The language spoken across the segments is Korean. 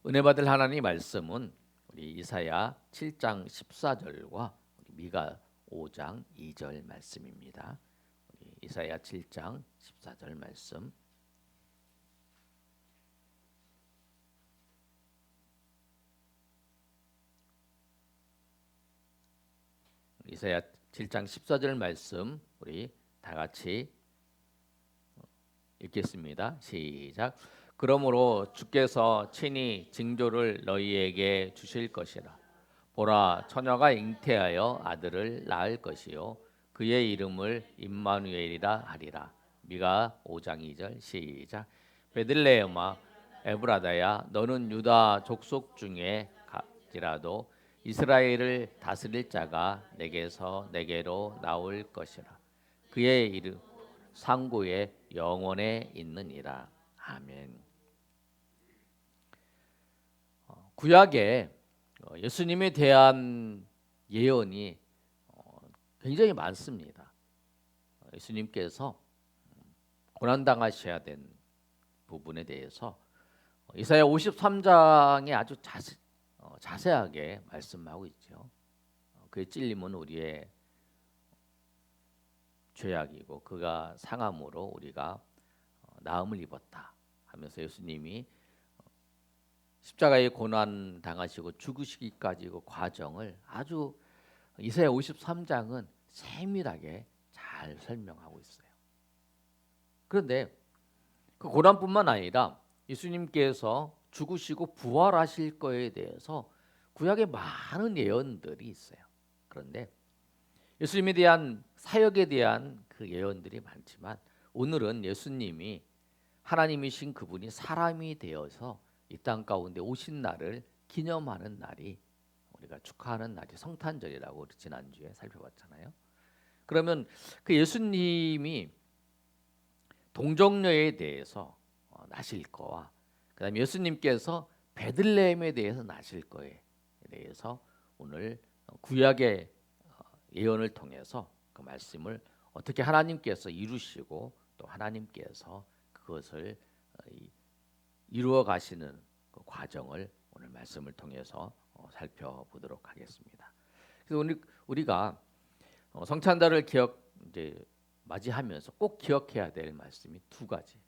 은혜 받을 하나님 말씀은 우리 이사야 7장 14절과 미가 5장 2절 말씀입니다. 우리 이사야 7장 14절 말씀. 이사야 7장 14절 말씀 우리 다 같이 읽겠습니다. 시작. 그러므로 주께서 친히 징조를 너희에게 주실 것이라. 보라, 처녀가 잉태하여 아들을 낳을 것이요 그의 이름을 임마누엘이라 하리라. 미가 5장 2절. 시작. 베들레헴아 에브라다야, 너는 유다 족속 중에 가지라도 이스라엘을 다스릴 자가 내게로 나올 것이라. 그의 이름 상고의 영원에 있느니라. 아멘. 구약에 예수님에 대한 예언이 굉장히 많습니다. 예수님께서 고난당하셔야 된 부분에 대해서 이사야 53장에 아주 자세하게 말씀하고 있죠. 그의 찔림은 우리의 죄악이고 그가 상함으로 우리가 나음을 입었다 하면서 예수님이 십자가에 고난 당하시고 죽으시기까지 그 과정을 아주 이사야 53장은 세밀하게 잘 설명하고 있어요. 그런데 그 고난뿐만 아니라 예수님께서 죽으시고 부활하실 거에 대해서 구약에 많은 예언들이 있어요. 그런데 예수님에 대한 사역에 대한 그 예언들이 많지만 오늘은 예수님이 하나님이신 그분이 사람이 되어서 이 땅 가운데 오신 날을 기념하는 날이 우리가 축하하는 날이 성탄절이라고 우리 지난주에 살펴봤잖아요. 그러면 그 예수님이 동정녀에 대해서 나실 거와 그다음에 예수님께서 베들레헴에 대해서 나실 거에 대해서 오늘 구약의 예언을 통해서 그 말씀을 어떻게 하나님께서 이루시고 또 하나님께서 그것을 이루어 가시는 그 과정을 오늘 말씀을 통해서 살펴보도록 하겠습니다. 그래서 오늘 우리가 성찬절을 맞이하면서 꼭 기억해야 될 말씀이 두 가지.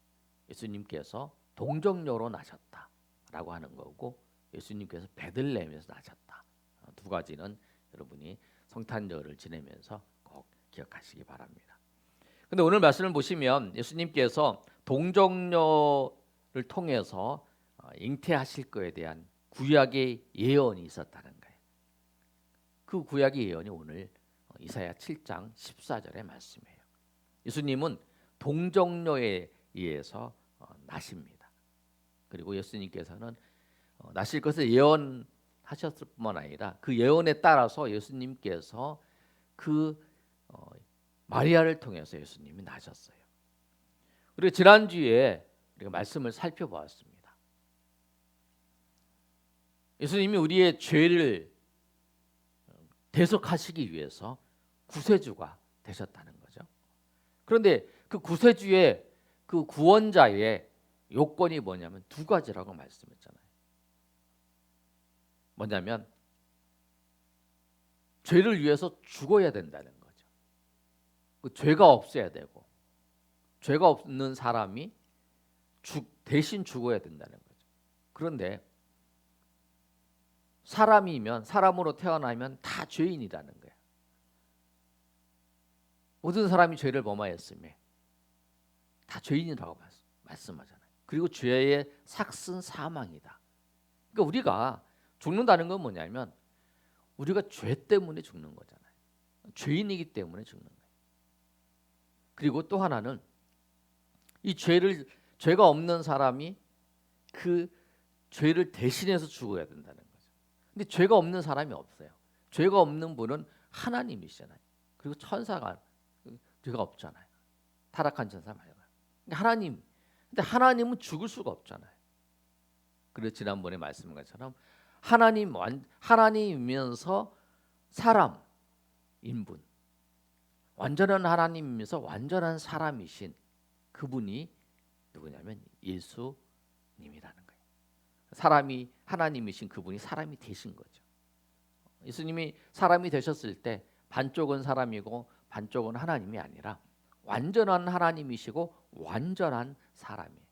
예수님께서 동정녀로 나셨다라고 하는 거고 예수님께서 베들레헴에서 나셨다. 두 가지는 여러분이 성탄절을 지내면서 꼭 기억하시기 바랍니다. 근데 오늘 말씀을 보시면 예수님께서 동정녀를 통해서 잉태하실 것에 대한 구약의 예언이 있었다는 거예요. 그 구약의 예언이 오늘 이사야 7장 14절의 말씀이에요. 예수님은 동정녀에 의해서 나십니다. 그리고 예수님께서는 나실 것을 예언하셨을 뿐만 아니라 그 예언에 따라서 예수님께서 그 마리아를 통해서 예수님이 나셨어요. 그리고 지난주에 우리가 말씀을 살펴보았습니다. 예수님이 우리의 죄를 대속하시기 위해서 구세주가 되셨다는 거죠. 그런데 그 구세주의 그 구원자의 요건이 뭐냐면 두 가지라고 말씀했잖아요. 뭐냐면 죄를 위해서 죽어야 된다는 거죠. 그 죄가 없어야 되고 죄가 없는 사람이 대신 죽어야 된다는 거죠. 그런데 사람으로 태어나면 다 죄인이라는 거예요. 모든 사람이 죄를 범하였음에 다 죄인이라고 말씀하잖아요. 그리고 죄의 삭은 사망이다. 그러니까 우리가 죽는다는 건 뭐냐면 우리가 죄 때문에 죽는 거잖아요. 죄인이기 때문에 죽는 거예요. 그리고 또 하나는 이 죄가 없는 사람이 그 죄를 대신해서 죽어야 된다는 거죠. 근데 죄가 없는 사람이 없어요. 죄가 없는 분은 하나님이시잖아요. 그리고 천사가 죄가 없잖아요. 타락한 천사 말고요. 그러니까 근데 하나님은 죽을 수가 없잖아요. 그래서 지난번에 말씀한 것처럼 하나님이면서 사람 인분 완전한 하나님이면서 완전한 사람이신 그분이 누구냐면 예수님이라는 거예요. 사람이 하나님이신 그분이 사람이 되신 거죠. 예수님이 사람이 되셨을 때 반쪽은 사람이고 반쪽은 하나님이 아니라 완전한 하나님이시고 완전한 사람이에요.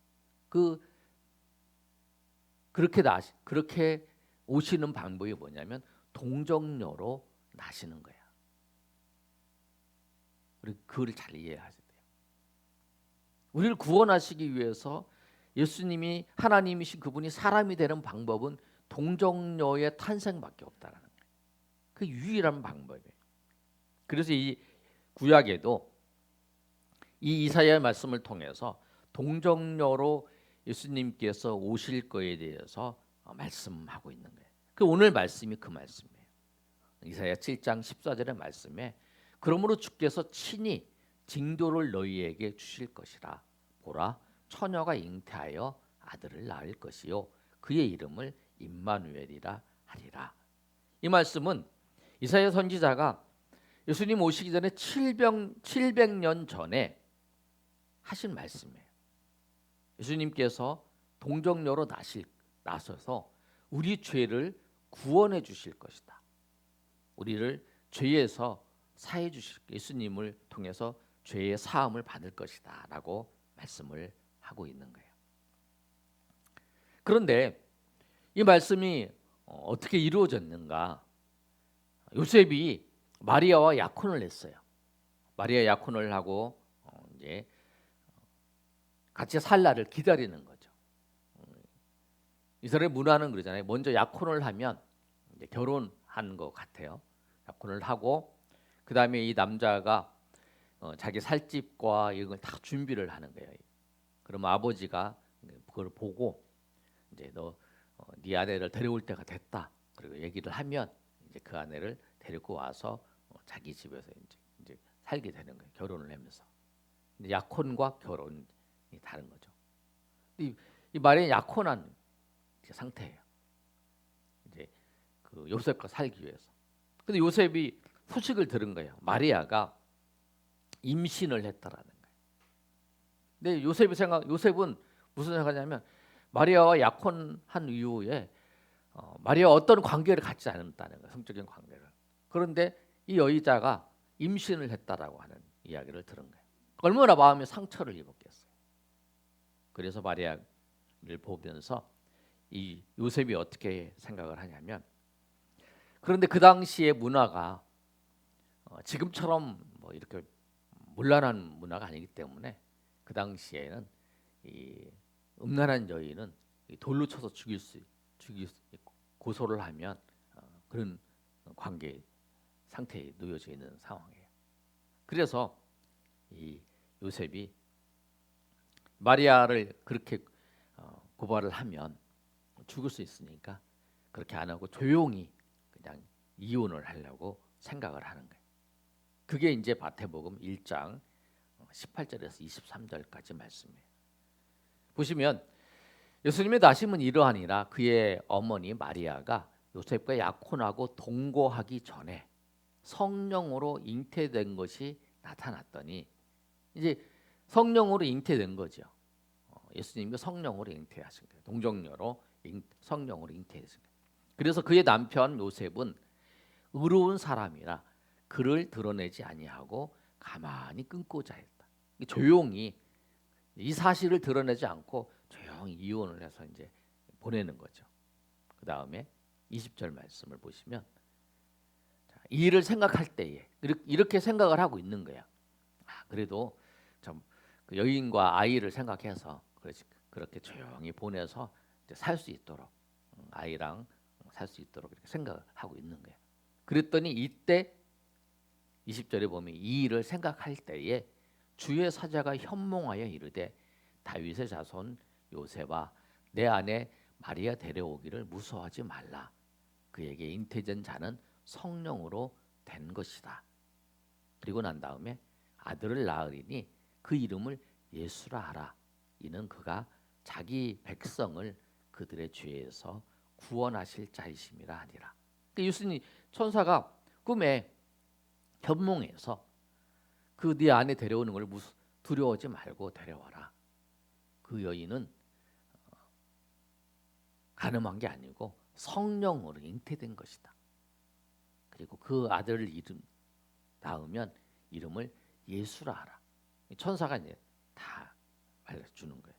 그렇게 오시는 방법이 뭐냐면 동정녀로 나시는 거야. 우리 그걸 잘 이해하셔야 돼요. 우리를 구원하시기 위해서 예수님이 하나님이신 그분이 사람이 되는 방법은 동정녀의 탄생밖에 없다라는 거예요. 그 유일한 방법이에요. 그래서 이 구약에도 이 이사야의 말씀을 통해서 동정녀로 예수님께서 오실 거에 대해서 말씀하고 있는 거예요. 그 오늘 말씀이 그 말씀이에요. 이사야 7장 14절의 말씀에 그러므로 주께서 친히 징조를 너희에게 주실 것이라. 보라, 처녀가 잉태하여 아들을 낳을 것이요 그의 이름을 임마누엘이라 하리라. 이 말씀은 이사야 선지자가 예수님 오시기 전에 700년 전에 하신 말씀이에요. 예수님께서 동정녀로 나서서 우리 죄를 구원해 주실 것이다. 우리를 죄에서 사해 주실, 예수님을 통해서 죄의 사함을 받을 것이다 라고 말씀을 하고 있는 거예요. 그런데 이 말씀이 어떻게 이루어졌는가? 요셉이 마리아와 약혼을 했어요. 마리아 약혼을 하고 이제 같이 살 날을 기다리는 거죠. 이스라엘 문화는 그러잖아요. 먼저 약혼을 하면 이제 결혼한 것 같아요. 약혼을 하고 그 다음에 이 남자가 자기 살 집과 이런 걸 다 준비를 하는 거예요. 그러면 아버지가 그걸 보고 이제 네 아내를 데려올 때가 됐다. 그리고 얘기를 하면 이제 그 아내를 데리고 와서 자기 집에서 이제 살게 되는 거예요. 결혼을 하면서. 근데 약혼과 결혼이 다른 거죠. 이 마리아는 약혼한 상태예요. 이제 그 요셉과 살기 위해서. 근데 요셉이 소식을 들은 거예요. 마리아가 임신을 했다라는 거예요. 근데 요셉은 무슨 생각하냐면 마리아와 약혼한 이후에 마리아와 어떤 관계를 갖지 않았다는 거예요. 성적인 관계를. 그런데 이 여자가 임신을 했다라고 하는 이야기를 들은 거예요. 얼마나 마음에 상처를 입었겠어요. 그래서 마리아를 보면서 이 요셉이 어떻게 생각을 하냐면, 그런데 그 당시의 문화가 지금처럼 뭐 이렇게 문란한 문화가 아니기 때문에 그 당시에는 이 음란한 여인은 돌로 쳐서 죽일 수 있고 고소를 하면 그런 관계 상태에 놓여져 있는 상황이에요. 그래서 이 요셉이 마리아를 그렇게 고발을 하면 죽을 수 있으니까 그렇게 안 하고 조용히 그냥 이혼을 하려고 생각을 하는 거예요. 그게 이제 마태복음 1장 18절에서 23절까지 말씀이에요. 보시면 예수님의 나심은 이러하니라. 그의 어머니 마리아가 요셉과 약혼하고 동거하기 전에 성령으로 잉태된 것이 나타났더니, 이제 성령으로 잉태된 거죠. 예수님이 성령으로 잉태하신 거예요. 동정녀로 성령으로 잉태하신 거예요. 그래서 그의 남편 요셉은 의로운 사람이라 그를 드러내지 아니하고 가만히 끊고자 했다. 조용히 이 사실을 드러내지 않고 조용히 이혼을 해서 이제 보내는 거죠. 그 다음에 20절 말씀을 보시면 이 일을 생각할 때에 이렇게 생각을 하고 있는 거야. 그래도 좀 그 여인과 아이를 생각해서 그렇게 조용히 보내서 살 수 있도록, 아이랑 살 수 있도록 이렇게 생각을 하고 있는 거야. 그랬더니 이때 20절에 보면 이 일을 생각할 때에 주의 사자가 현몽하여 이르되 다윗의 자손 요셉아, 내 아내 마리아 데려오기를 무서워하지 말라. 그에게 잉태된 자는 성령으로 된 것이다. 그리고 난 다음에 아들을 낳으리니 그 이름을 예수라 하라. 이는 그가 자기 백성을 그들의 죄에서 구원하실 자이심이라 하니라. 예수님 천사가 꿈에 현몽해서 그 네 아내 데려오는 걸 두려워하지 말고 데려와라. 그 여인은 가늠한 게 아니고 성령으로 잉태된 것이다. 그리고 그 아들을 이름 낳으면 이름을 예수라 하라. 천사가 이제 다 알려주는 거예요.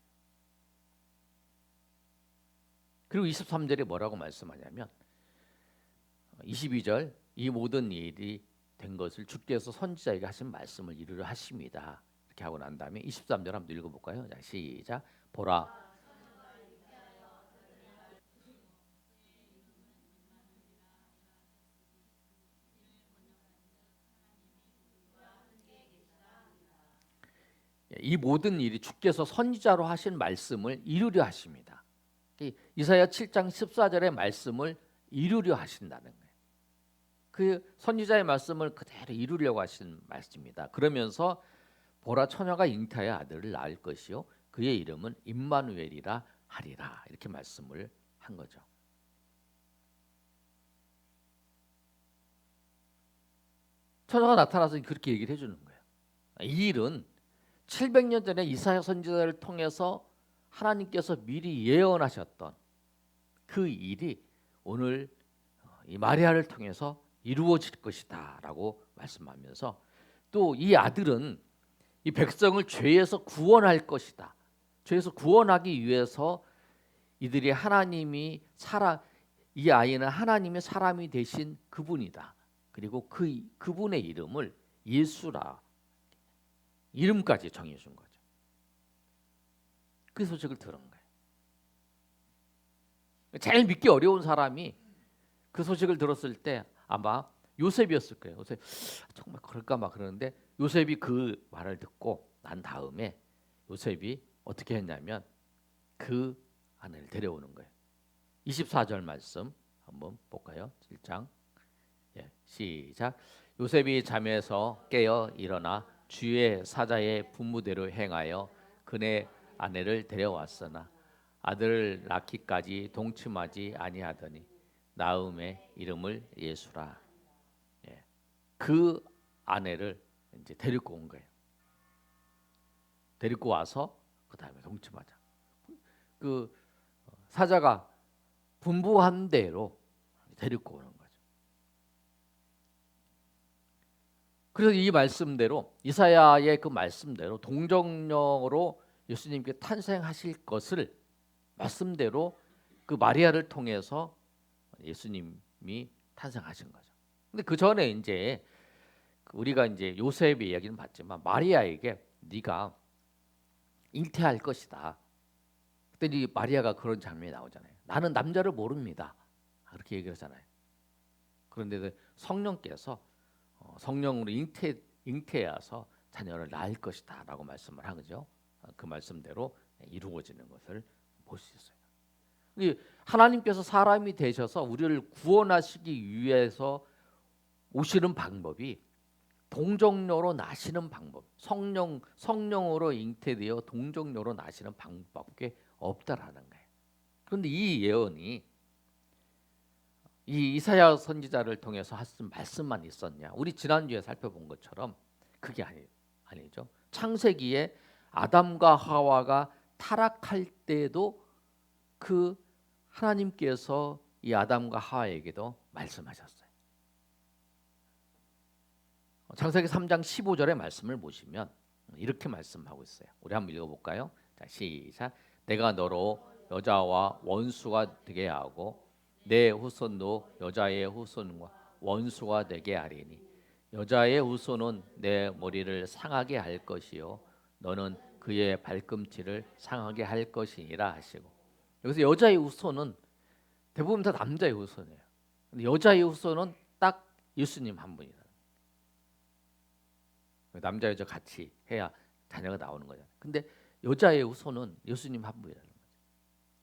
그리고 23절에 뭐라고 말씀하냐면 22절 이 모든 일이 된 것을 주께서 선지자에게 하신 말씀을 이루려 하십니다. 이렇게 하고 난 다음에 23절 한번 읽어볼까요? 자, 시작. 보라. 이 모든 일이 주께서 선지자로 하신 말씀을 이루려 하십니다. 이사야 7장 14절의 말씀을 이루려 하신다는 거예요. 그 선지자의 말씀을 그대로 이루려고 하신 말씀입니다. 그러면서 보라 처녀가 잉태하여 아들을 낳을 것이요 그의 이름은 임마누엘이라 하리라 이렇게 말씀을 한 거죠. 처녀가 나타나서 그렇게 얘기를 해주는 거예요. 이 일은 700년 전에 이사야 선지자를 통해서 하나님께서 미리 예언하셨던 그 일이 오늘 이 마리아를 통해서 이루어질 것이다라고 말씀하면서 또 이 아들은 이 백성을 죄에서 구원할 것이다. 죄에서 구원하기 위해서 이들이 이 아이는 하나님의 사람이 되신 그분이다. 그리고 그분의 이름을 예수라 이름까지 정해준 거죠. 그 소식을 들은 거예요. 제일 믿기 어려운 사람이 그 소식을 들었을 때 아마 요셉이었을 거예요. 요셉 정말 그럴까 막 그러는데 요셉이 그 말을 듣고 난 다음에 요셉이 어떻게 했냐면 그 아내를 데려오는 거예요. 24절 말씀 한번 볼까요? 7장 시작. 요셉이 잠에서 깨어 일어나 주의 사자의 분무대로 행하여 그네 아내를 데려왔으나 아들을 낳기까지 동침하지 아니하더니 나음의 이름을 예수라. 그 아내를 이제 데리고 온 거예요. 데리고 와서 그 다음에 동침하자. 그 사자가 분부한 대로 데리고 오는 거죠. 그래서 이 말씀대로 이사야의 그 말씀대로 동정녀로 예수님께 탄생하실 것을 말씀대로 그 마리아를 통해서 예수님이 탄생하신 거죠. 근데 그 전에 이제 우리가 이제 요셉의 이야기는 봤지만 마리아에게 네가 잉태할 것이다. 그때 이 마리아가 그런 장면이 나오잖아요. 나는 남자를 모릅니다. 그렇게 얘기를 하잖아요. 그런데 성령께서 성령으로 잉태해서 자녀를 낳을 것이다라고 말씀을 하죠. 그 말씀대로 이루어지는 것을 볼 수 있어요. 하나님께서 사람이 되셔서 우리를 구원하시기 위해서 오시는 방법이 동정녀로 나시는 방법, 성령으로 잉태되어 동정녀로 나시는 방법밖에 없다라는 거예요. 그런데 이 예언이 이 이사야 선지자를 통해서 하신 말씀만 있었냐? 우리 지난주에 살펴본 것처럼 그게 아니죠. 창세기에 아담과 하와가 타락할 때도 그 하나님께서 이 아담과 하와에게도 말씀하셨어요. 창세기 3장 15절의 말씀을 보시면 이렇게 말씀하고 있어요. 우리 한번 읽어볼까요? 자, 시작. 내가 너로 여자와 원수가 되게 하고 내 후손도 여자의 후손과 원수가 되게 하리니 여자의 후손은 내 머리를 상하게 할 것이요 너는 그의 발꿈치를 상하게 할 것이니라 하시고 여기서 여자의 후손은 대부분 다 남자의 후손이에요. 근데 여자의 후손은 딱 예수님 한 분이다. 남자 여자 같이 해야 자녀가 나오는 거잖아요. 근데 여자의 후손은 예수님 한 분이라는 거죠.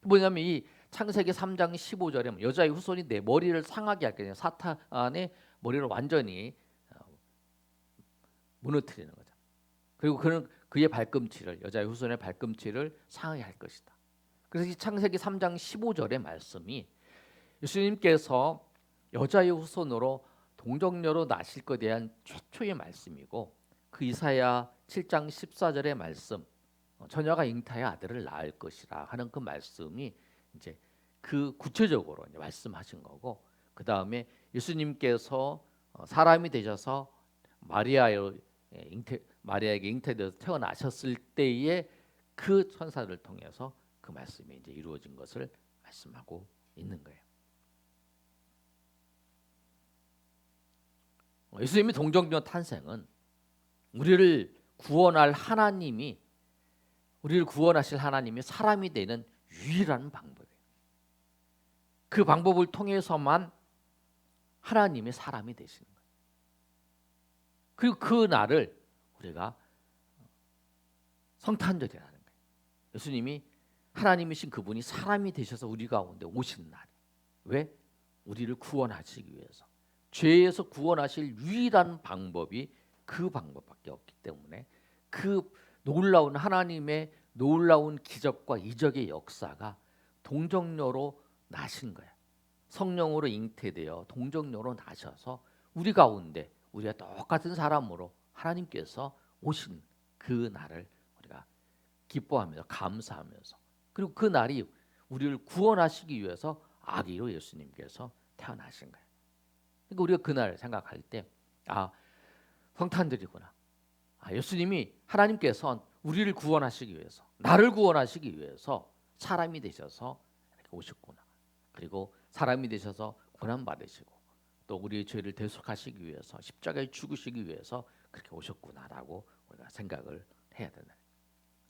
뭐냐면 이 창세기 3장 15절에 여자의 후손이 내 머리를 상하게 할 거냐. 사탄의 머리를 완전히 무너뜨리는 거죠. 그리고 그는 그의 발꿈치를 여자의 후손의 발꿈치를 상하게 할 것이다. 그래서 이 창세기 3장 15절의 말씀이 예수님께서 여자의 후손으로 동정녀로 나실 것에 대한 최초의 말씀이고 그 이사야 7장 14절의 말씀 처녀가 잉태하여 아들을 낳을 것이라 하는 그 말씀이 이제 그 구체적으로 이제 말씀하신 거고, 그 다음에 예수님께서 사람이 되셔서 마리아에게 잉태되어서 태어나셨을 때에 그 천사를 통해서 그 말씀이 이제 이루어진 것을 말씀하고 있는 거예요. 예수님의 동정녀 탄생은 우리를 구원하실 하나님이 사람이 되는 유일한 방법이에요. 그 방법을 통해서만 하나님이 사람이 되시는 거예요. 그리고 그 날을 우리가 성탄절이라는 거예요. 예수님이 하나님이신 그분이 사람이 되셔서 우리 가운데 오신 날. 왜? 우리를 구원하시기 위해서. 죄에서 구원하실 유일한 방법이 그 방법밖에 없기 때문에 그 놀라운 하나님의 놀라운 기적과 이적의 역사가 동정녀로 나신 거야. 성령으로 잉태되어 동정녀로 나셔서 우리 가운데 우리가 똑같은 사람으로 하나님께서 오신 그 날을 우리가 기뻐하면서 감사하면서, 그리고 그 날이 우리를 구원하시기 위해서 아기로 예수님께서 태어나신 거예요. 그러니까 우리가 그날 생각할 때 성탄절이구나. 예수님이 하나님께서 우리를 구원하시기 위해서, 나를 구원하시기 위해서 사람이 되셔서 이렇게 오셨구나. 그리고 사람이 되셔서 고난 받으시고 또 우리의 죄를 대속하시기 위해서 십자가에 죽으시기 위해서 그렇게 오셨구나라고 우리가 생각을 해야 되는.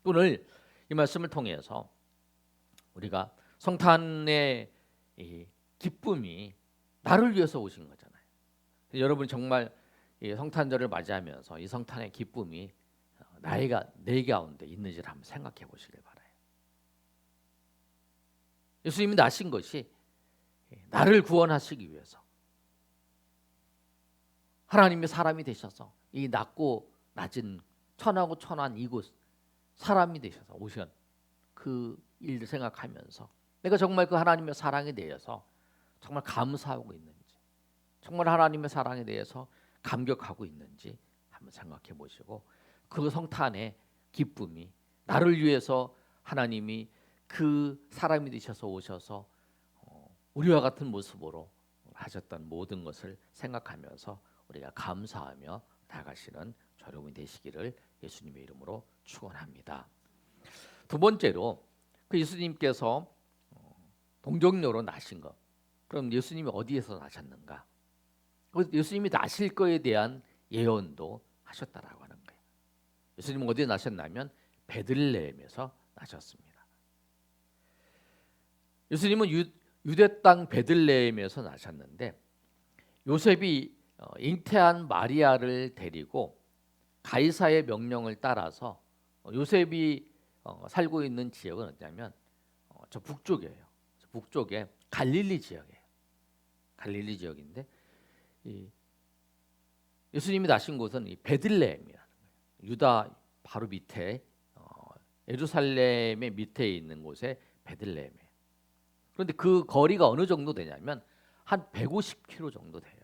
오늘 이 말씀을 통해서 우리가 성탄의 이 기쁨이 나를 위해서 오신 거잖아요. 여러분 정말 이 성탄절을 맞이하면서 이 성탄의 기쁨이 내 가운데 있는지를 한번 생각해 보시길 바라요. 예수님이 나신 것이 나를 구원하시기 위해서, 하나님이 사람이 되셔서 이 낮고 낮은 천하고 천한 이곳 사람이 되셔서 오신 그 일을 생각하면서 내가 정말 그 하나님의 사랑에 대해서 정말 감사하고 있는지, 정말 하나님의 사랑에 대해서 감격하고 있는지 한번 생각해 보시고, 그 성탄의 기쁨이 나를 위해서 하나님이 그 사람이 되셔서 오셔서 우리와 같은 모습으로 하셨던 모든 것을 생각하면서 우리가 감사하며 나가시는 여러분이 되시기를 예수님의 이름으로 축원합니다. 두 번째로 그 예수님께서 동정녀로 나신 것. 그럼 예수님이 어디에서 나셨는가? 예수님이 나실 거에 대한 예언도 하셨다라고 하는 거예요. 예수님은 어디에 나셨냐면 베들레헴에서 나셨습니다. 예수님은 유대 땅 베들레헴에서 나셨는데 요셉이 잉태한 마리아를 데리고 가이사의 명령을 따라서 요셉이 살고 있는 지역은 어디냐면 저 북쪽이에요. 북쪽에 갈릴리 지역이에요. 갈릴리 지역인데 예수님이 나신 곳은 이 베들레헴이라는 거예요. 유다 바로 밑에 예루살렘의 밑에 있는 곳에 베들레헴이에요. 그런데 그 거리가 어느 정도 되냐면 한 150km 정도 돼요.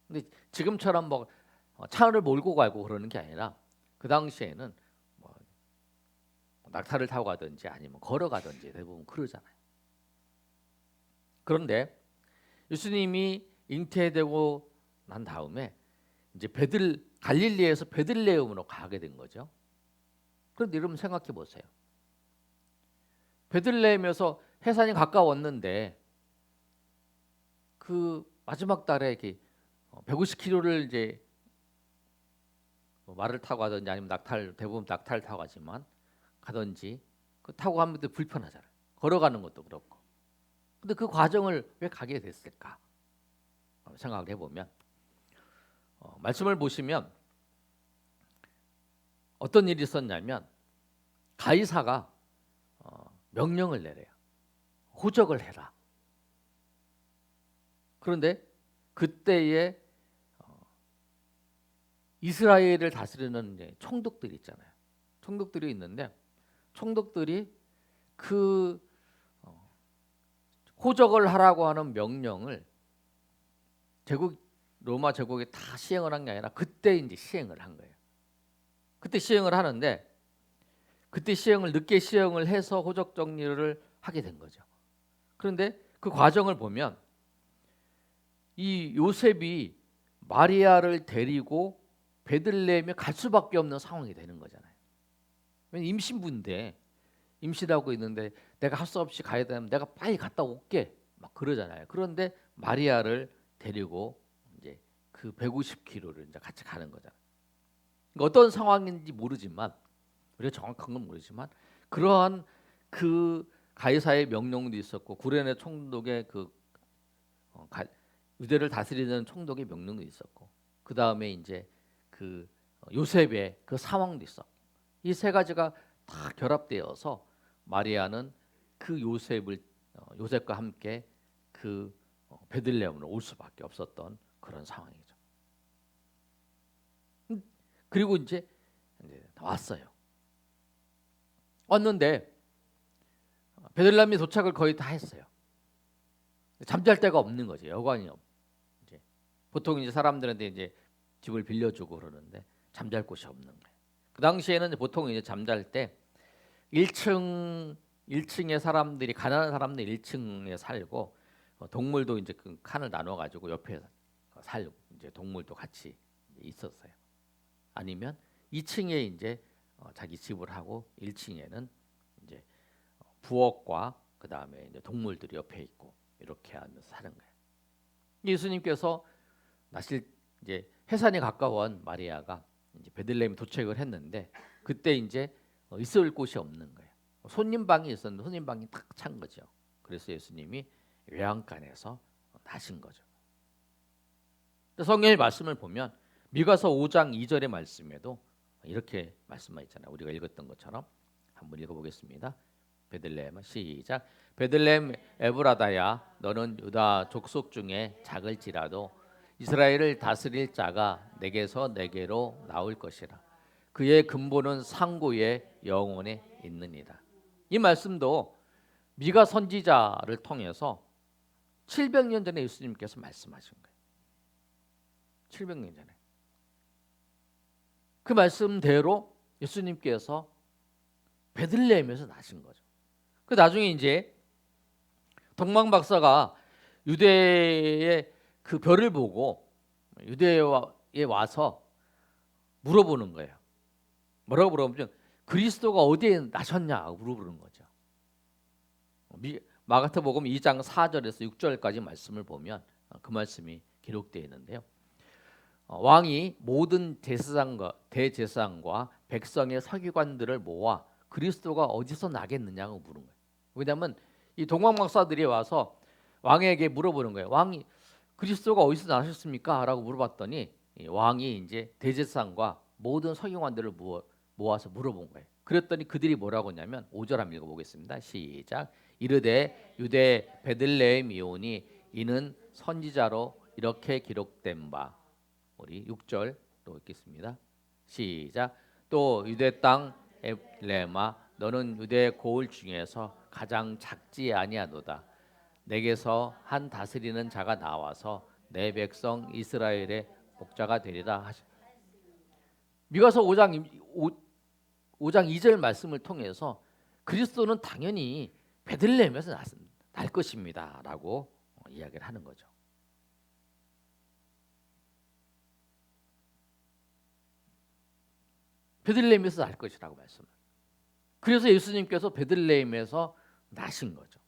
근데 지금처럼 뭐 차를 몰고 가고 그러는 게 아니라 그 당시에는 뭐 낙타를 타고 가든지 아니면 걸어가든지 대부분 그러잖아요. 그런데 예수님이 잉태되고 난 다음에 이제 갈릴리에서 베들레헴으로 가게 된 거죠. 그런데 여러분 생각해 보세요. 베들레헴에서 해산이 가까웠는데 그 마지막 달에 이렇게 150km를 이제 말을 타고 가든지 아니면 대부분 낙타를 타고 가지만 가든지 그 타고 가면 불편하잖아요. 걸어가는 것도 그렇고. 근데 그 과정을 왜 가게 됐을까? 생각을 해보면 말씀을 보시면 어떤 일이 있었냐면 가이사가 명령을 내려요. 호적을 해라. 그런데 그때에 이스라엘을 다스리는 총독들이 있잖아요. 총독들이 있는데 총독들이 그 호적을 하라고 하는 명령을 로마 제국에 다 시행을 한 게 아니라 그때 이제 시행을 한 거예요. 그때 시행을 하는데 그때 늦게 시행을 해서 호적 정리를 하게 된 거죠. 그런데 그 과정을 보면 이 요셉이 마리아를 데리고 베들레헴에 갈 수밖에 없는 상황이 되는 거잖아요. 왜냐면 임신부인데 임신하고 있는데 내가 할 수 없이 가야 되면 내가 빨리 갔다 올게 막 그러잖아요. 그런데 마리아를 데리고 이제 그 150km를 이제 같이 가는 거잖아요. 그러니까 어떤 상황인지 모르지만 우리가 정확한 건 모르지만 그러한 그 가이사의 명령도 있었고 구레네 총독의 그 유대를 다스리는 총독의 명령도 있었고 그 다음에 이제 그 요셉의 그 상황도 있었고 이 세 가지가 다 결합되어서 마리아는 그 요셉과 함께 그 베들레헴으로 올 수밖에 없었던 그런 상황이죠. 그리고 이제 왔어요. 왔는데 베들레헴에 도착을 거의 다 했어요. 잠잘 데가 없는 거죠. 여관이 이제 보통 이제 사람들한테 이제 집을 빌려주고 그러는데 잠잘 곳이 없는 거예요. 그 당시에는 보통 이제 잠잘 때 1층에 사람들이 가난한 사람들 1층에 살고 동물도 이제 그 칸을 나눠 가지고 옆에 살고 이제 동물도 같이 있었어요. 아니면 2층에 이제 자기 집을 하고 1층에는 이제 부엌과 그 다음에 이제 동물들이 옆에 있고 이렇게 하면서 사는 거예요. 예수님께서 나실 이제 해산이 가까운 마리아가 이제 베들레헴에 도착을 했는데 그때 이제 있을 곳이 없는 거예요. 손님 방이 있었는데 손님 방이 탁 찬 거죠. 그래서 예수님이 외양간에서 나신 거죠. 성경의 말씀을 보면 미가서 5장 2절의 말씀에도 이렇게 말씀하셨잖아요. 우리가 읽었던 것처럼 한번 읽어보겠습니다. 베들레헴 시작. 베들레헴 에브라다야 너는 유다 족속 중에 작을지라도 이스라엘을 다스릴 자가 내게서 내게로 나올 것이라. 그의 근본은 상고의 영혼에 있느니라. 이 말씀도 미가 선지자를 통해서 700년 전에 예수님께서 말씀하신 거예요. 700년 전에. 그 말씀대로 예수님께서 베들레헴에서 나신 거죠. 그 나중에 이제 동방 박사가 유대의 그 별을 보고 유대에 와서 물어보는 거예요. 뭐라고 물어보면 그리스도가 어디에 나셨냐고 물어보는 거죠. 마가복음 2장 4절에서 6절까지 말씀을 보면 그 말씀이 기록되어 있는데요. 왕이 모든 대제사장과 백성의 서기관들을 모아 그리스도가 어디서 나겠느냐고 물은 거예요. 왜냐하면 이 동방 박사들이 와서 왕에게 물어보는 거예요. 왕이 그리스도가 어디서 나셨습니까? 라고 물어봤더니 왕이 이제 대제사장과 모든 서기관들을 모아서 물어본 거예요. 그랬더니 그들이 뭐라고 했냐면 5절 한번 읽어보겠습니다. 시작. 이르되 유대 베들레헴이오니 이는 선지자로 이렇게 기록된 바. 우리 6절 또 읽겠습니다. 시작. 또 유대 땅 에브레마 너는 유대 고을 중에서 가장 작지 아니하도다. 내게서 한 다스리는 자가 나와서 내 백성 이스라엘의 목자가 되리라 하시. 미가서 5장 2절 말씀을 통해서 그리스도는 당연히 베들레헴에서 날 것입니다라고 이야기를 하는 거죠. 베들레헴에서 날 것이라고 말씀을. 그래서 예수님께서 베들레헴에서 나신 거죠.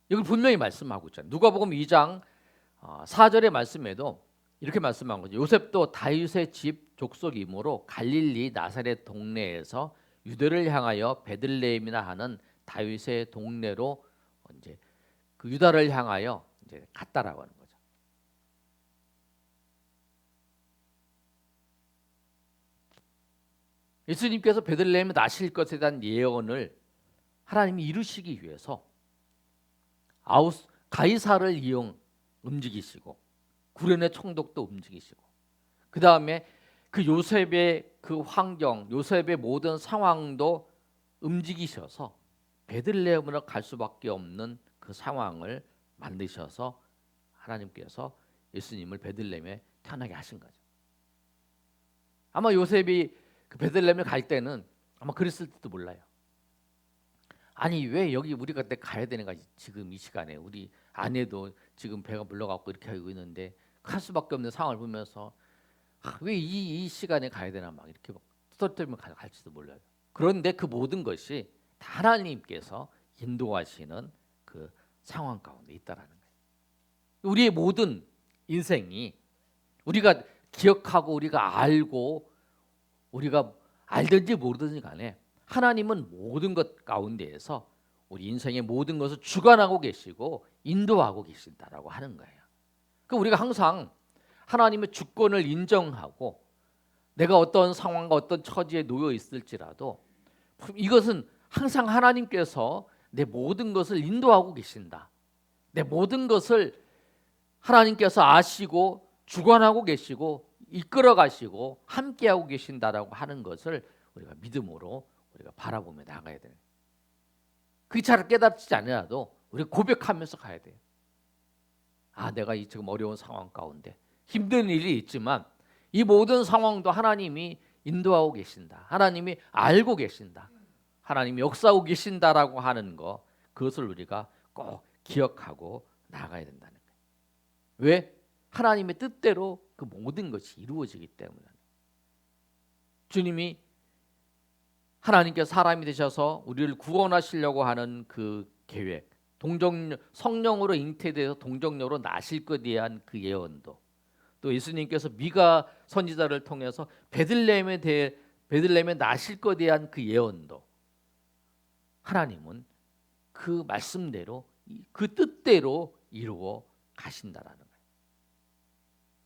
이걸 분명히 말씀하고 있잖아요. 누가복음 2장 4절의 말씀에도 이렇게 말씀한 거죠. 요셉도 다윗의 집 족속이므로 갈릴리 나사렛 동네에서 유대를 향하여 베들레헴이나 하는 다윗의 동네로 이제 그 유다를 향하여 이제 갔다라고 하는 거죠. 예수님께서 베들레헴에 나실 것에 대한 예언을 하나님이 이루시기 위해서 가이사를 움직이시고 구레네 총독도 움직이시고 그 다음에 그 요셉의 그 환경, 요셉의 모든 상황도 움직이셔서 베들레헴으로 갈 수밖에 없는 그 상황을 만드셔서 하나님께서 예수님을 베들레헴에 태어나게 하신 거죠. 아마 요셉이 그 베들레헴을 갈 때는 아마 그랬을지도 몰라요. 아니 왜 여기 우리가 가야 되는가 지금 이 시간에 우리 아내도 지금 배가 불러갖고 이렇게 하고 있는데 갈 수밖에 없는 상황을 보면서 왜 이 시간에 가야 되나 막 이렇게 떠들면 갈지도 몰라요. 그런데 그 모든 것이 다 하나님께서 인도하시는 그 상황 가운데 있다라는 거예요. 우리의 모든 인생이 우리가 기억하고 우리가 알고 우리가 알든지 모르든지 간에 하나님은 모든 것 가운데에서 우리 인생의 모든 것을 주관하고 계시고 인도하고 계신다라고 하는 거예요. 그 우리가 항상 하나님의 주권을 인정하고 내가 어떤 상황과 어떤 처지에 놓여 있을지라도 이것은 항상 하나님께서 내 모든 것을 인도하고 계신다. 내 모든 것을 하나님께서 아시고 주관하고 계시고 이끌어 가시고 함께하고 계신다라고 하는 것을 우리가 믿음으로 우리가 바라보며 나가야 돼요. 그게 잘 깨닫지 않아도 우리가 고백하면서 가야 돼요. 아, 내가 이 지금 어려운 상황 가운데 힘든 일이 있지만 이 모든 상황도 하나님이 인도하고 계신다. 하나님이 알고 계신다. 하나님이 역사하고 계신다라고 하는 거 그것을 우리가 꼭 기억하고 나가야 된다는 거예요. 왜? 하나님의 뜻대로 그 모든 것이 이루어지기 때문에. 주님이 하나님께서 사람이 되셔서 우리를 구원하시려고 하는 그 계획, 성령으로 잉태되어서 동정녀로 나실 것에 대한 그 예언도, 또 예수님께서 미가 선지자를 통해서 베들레헴에 나실 것에 대한 그 예언도 하나님은 그 말씀대로 그 뜻대로 이루어 가신다라는 거예요.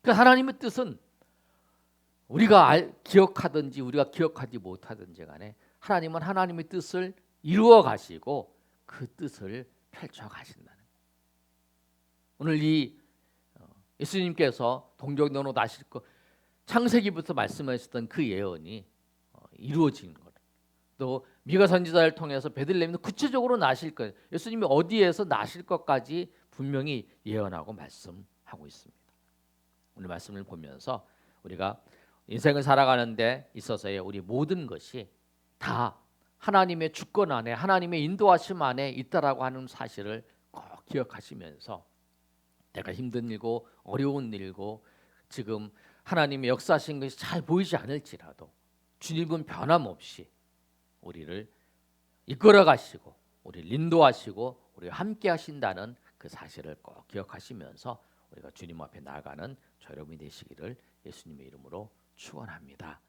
그 하나님의 뜻은 우리가 기억하든지 우리가 기억하지 못하든지 간에 하나님은 하나님의 뜻을 이루어 가시고 그 뜻을 펼쳐 가신다는 거예요. 오늘 이 예수님께서 동정녀로 나실 것 창세기부터 말씀하셨던 그 예언이 이루어진 것. 또 미가 선지자를 통해서 베들레헴은 구체적으로 나실 것. 예수님이 어디에서 나실 것까지 분명히 예언하고 말씀하고 있습니다. 오늘 말씀을 보면서 우리가 인생을 살아가는 데 있어서의 우리 모든 것이 다 하나님의 주권 안에 하나님의 인도하심 안에 있다라고 하는 사실을 꼭 기억하시면서 내가 힘든 일고 어려운 일고 지금 하나님의 역사하신 것이 잘 보이지 않을지라도 주님은 변함없이 우리를 이끌어 가시고 우리를 인도하시고 우리와 함께 하신다는 그 사실을 꼭 기억하시면서 우리가 주님 앞에 나아가는 저 여러분이 되시기를 예수님의 이름으로 축원합니다.